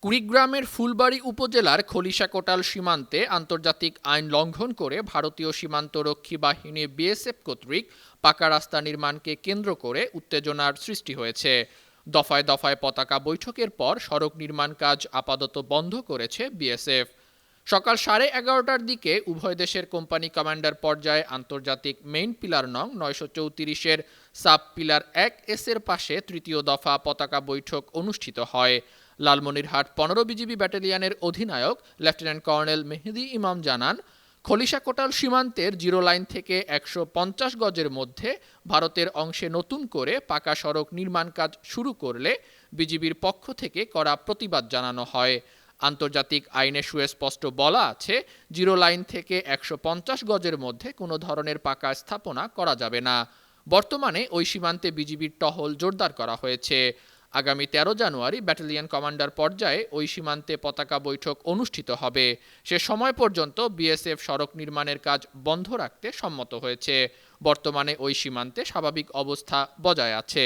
কুড়িগ্রামের ফুলবাড়ী উপজেলার খলিশাকোটাল সীমান্তে আন্তর্জাতিক আইন লঙ্ঘন করে ভারতীয় সীমান্তরক্ষী বাহিনী বিএসএফ কর্তৃক পাকা রাস্তা নির্মাণকে কেন্দ্র করে উত্তেজনার সৃষ্টি হয়েছে। দফায় দফায় পতাকা বৈঠকের পর সড়ক নির্মাণ কাজ আপাতত বন্ধ করেছে বিএসএফ। সকাল 11:30টার দিকে উভয় দেশের কোম্পানি কমান্ডার পর্যায়ে আন্তর্জাতিক মেইন পিলার নং 934-এর সাব পিলার 1S এর পাশে তৃতীয় দফা পতাকা বৈঠক অনুষ্ঠিত হয়। লালমনিরহাট 15 বিজিবি ব্যাটালিয়নের অধিনায়ক লেফটেন্যান্ট কর্নেল মেহেদী ইমাম জানান, খলিশাকোটাল সীমান্তের জিরো লাইন থেকে 150 গজের মধ্যে ভারতের অংশে নতুন করে পাকা সড়ক নির্মাণ কাজ শুরু করলে বিজিবির পক্ষ থেকে কড়া প্রতিবাদ জানানো হয়। আন্তর্জাতিক আইনে সুস্পষ্ট বলা আছে, জিরো লাইন থেকে 150 গজের মধ্যে কোনো ধরনের পাকা স্থাপনা করা যাবে না। বর্তমানে ওই সীমান্তে বিজিবির টহল জোরদার করা হয়েছে। আগামী 13 জানুয়ারি ব্যাটালিয়ন কমান্ডার পর্যায়ে ওই সীমান্তে পতাকা বৈঠক অনুষ্ঠিত হবে। সে সময় পর্যন্ত বিএসএফ সড়ক নির্মাণের কাজ বন্ধ রাখতে সম্মত হয়েছে। বর্তমানে ওই সীমান্তে স্বাভাবিক অবস্থা বজায় আছে।